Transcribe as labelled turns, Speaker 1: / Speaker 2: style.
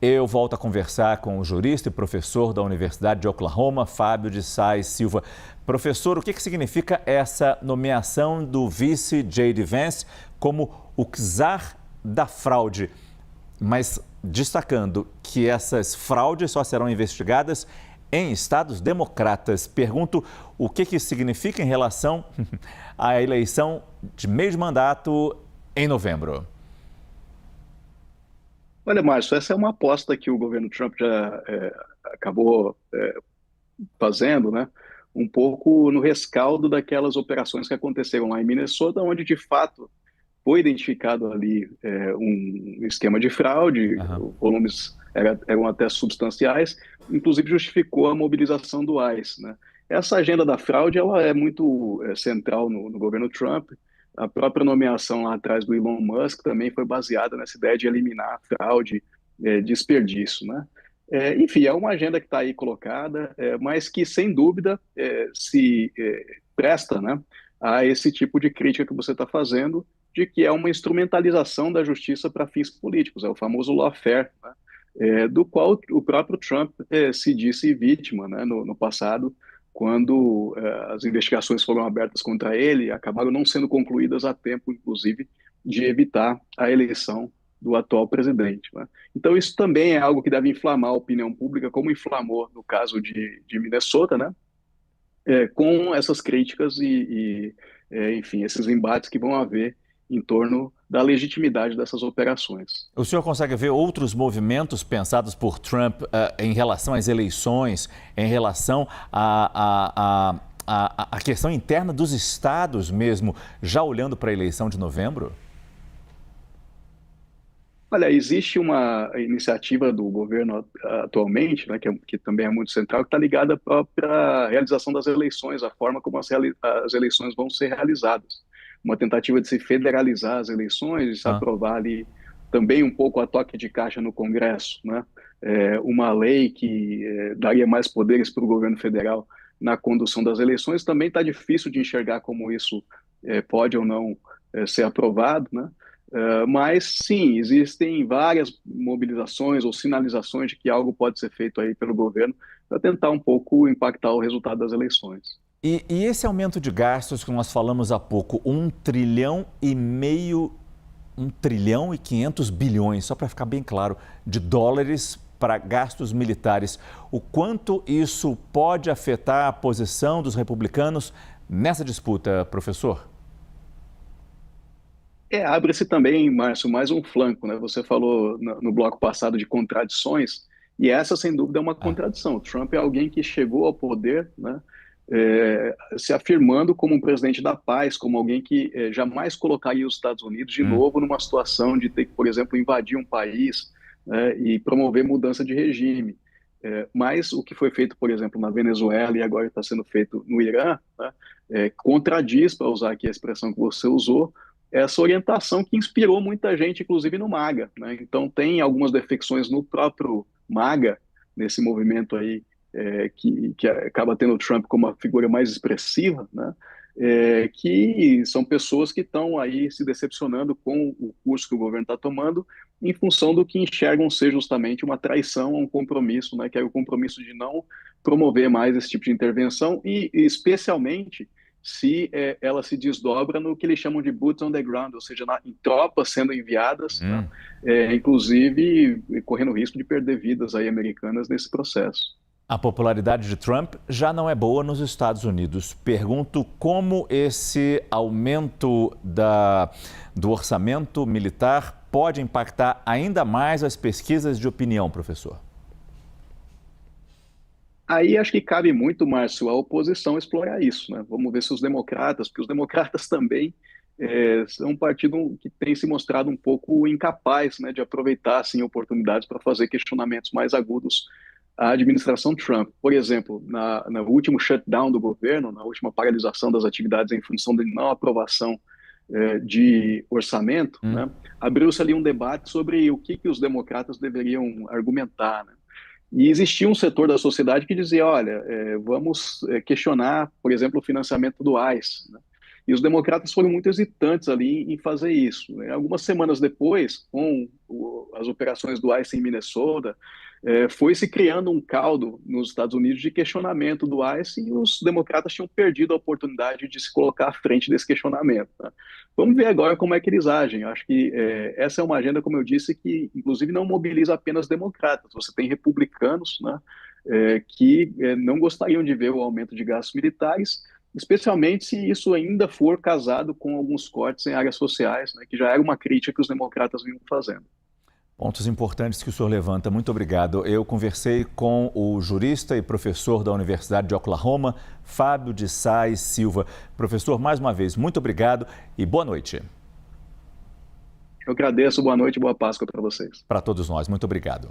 Speaker 1: Eu volto a conversar com o jurista e professor da Universidade de Oklahoma, Fábio de Sais Silva. Professor, o que significa essa nomeação do vice J.D. Vance como o czar da fraude? Mas destacando que essas fraudes só serão investigadas em estados democratas. Pergunto o que isso significa em relação à eleição de meio de mandato em novembro.
Speaker 2: Olha, Márcio, essa é uma aposta que o governo Trump já acabou fazendo, né? Um pouco no rescaldo daquelas operações que aconteceram lá em Minnesota, onde de fato foi identificado ali um esquema de fraude,
Speaker 1: Aham.
Speaker 2: os volumes eram até substanciais, inclusive justificou a mobilização do ICE, né? Essa agenda da fraude ela é muito central no governo Trump. A própria nomeação lá atrás do Elon Musk também foi baseada nessa ideia de eliminar fraude, desperdício, né? Enfim, é uma agenda que está aí colocada, mas que, sem dúvida, se presta, né, a esse tipo de crítica que você está fazendo, de que é uma instrumentalização da justiça para fins políticos, é o famoso lawfare, né, do qual o próprio Trump se disse vítima, né, no passado, quando as investigações foram abertas contra ele, acabaram não sendo concluídas a tempo, inclusive, de evitar a eleição do atual presidente, né? Então, isso também é algo que deve inflamar a opinião pública, como inflamou no caso de Minnesota, né? Com essas críticas enfim, esses embates que vão haver em torno da legitimidade dessas operações.
Speaker 1: O senhor consegue ver outros movimentos pensados por Trump em relação às eleições, em relação à questão interna dos estados mesmo, já olhando para a eleição de novembro?
Speaker 2: Olha, existe uma iniciativa do governo atualmente, né, que também é muito central, que está ligada à própria realização das eleições, a forma como as eleições vão ser realizadas. Uma tentativa de se federalizar as eleições, de se
Speaker 1: Ah,
Speaker 2: aprovar ali também um pouco a toque de caixa no Congresso, né? Uma lei que daria mais poderes para o governo federal na condução das eleições. Também está difícil de enxergar como isso pode ou não ser aprovado, né? Mas sim, existem várias mobilizações ou sinalizações de que algo pode ser feito aí pelo governo para tentar um pouco impactar o resultado das eleições.
Speaker 1: e esse aumento de gastos que nós falamos há pouco, 1,5 trilhão, 1,5 bilhões, só para ficar bem claro, de dólares para gastos militares. O quanto isso pode afetar a posição dos republicanos nessa disputa, professor?
Speaker 2: Abre-se também, Márcio, mais um flanco, né? Você falou no bloco passado de contradições, e essa, sem dúvida, é uma
Speaker 1: Ah,
Speaker 2: contradição. Trump é alguém que chegou ao poder, né, se afirmando como um presidente da paz, como alguém que jamais colocaria os Estados Unidos de
Speaker 1: hum.
Speaker 2: novo numa situação de ter que, por exemplo, invadir um país, né, e promover mudança de regime. Mas o que foi feito, por exemplo, na Venezuela e agora está sendo feito no Irã, né, contradiz, para usar aqui a expressão que você usou, essa orientação que inspirou muita gente, inclusive no MAGA, né? Então tem algumas defecções no próprio MAGA, nesse movimento aí, que acaba tendo o Trump como a figura mais expressiva, né? Que são pessoas que estão aí se decepcionando com o curso que o governo está tomando, em função do que enxergam ser justamente uma traição a um compromisso, né? Que é o compromisso de não promover mais esse tipo de intervenção e especialmente se ela se desdobra no que eles chamam de boots on the ground, ou seja, em tropas sendo enviadas, né?
Speaker 1: Hum.
Speaker 2: Inclusive correndo o risco de perder vidas aí americanas nesse processo.
Speaker 1: A popularidade de Trump já não é boa nos Estados Unidos. Pergunto como esse aumento do orçamento militar pode impactar ainda mais as pesquisas de opinião, professor.
Speaker 2: Aí acho que cabe muito, Márcio, à oposição explorar isso, né? Vamos ver se os democratas, porque os democratas também são um partido que tem se mostrado um pouco incapaz, né, de aproveitar assim, oportunidades para fazer questionamentos mais agudos à administração Trump. Por exemplo, no último shutdown do governo, na última paralisação das atividades em função de não aprovação de orçamento,
Speaker 1: Hum.
Speaker 2: né, abriu-se ali um debate sobre o que os democratas deveriam argumentar, né? E existia um setor da sociedade que dizia, olha, vamos questionar, por exemplo, o financiamento do ICE, né? E os democratas foram muito hesitantes ali em fazer isso. Algumas semanas depois, com as operações do ICE em Minnesota, foi se criando um caldo nos Estados Unidos de questionamento do ICE e os democratas tinham perdido a oportunidade de se colocar à frente desse questionamento, né? Vamos ver agora como é que eles agem. Eu acho que essa é uma agenda, como eu disse, que inclusive não mobiliza apenas democratas. Você tem republicanos, né, que não gostariam de ver o aumento de gastos militares, especialmente se isso ainda for casado com alguns cortes em áreas sociais, né, que já era uma crítica que os democratas vinham fazendo.
Speaker 1: Pontos importantes que o senhor levanta. Muito obrigado. Eu conversei com o jurista e professor da Universidade de Oklahoma, Fábio de Sais Silva. Professor, mais uma vez, muito obrigado e boa noite.
Speaker 2: Eu agradeço, boa noite e boa Páscoa para vocês.
Speaker 1: Para todos nós, muito obrigado.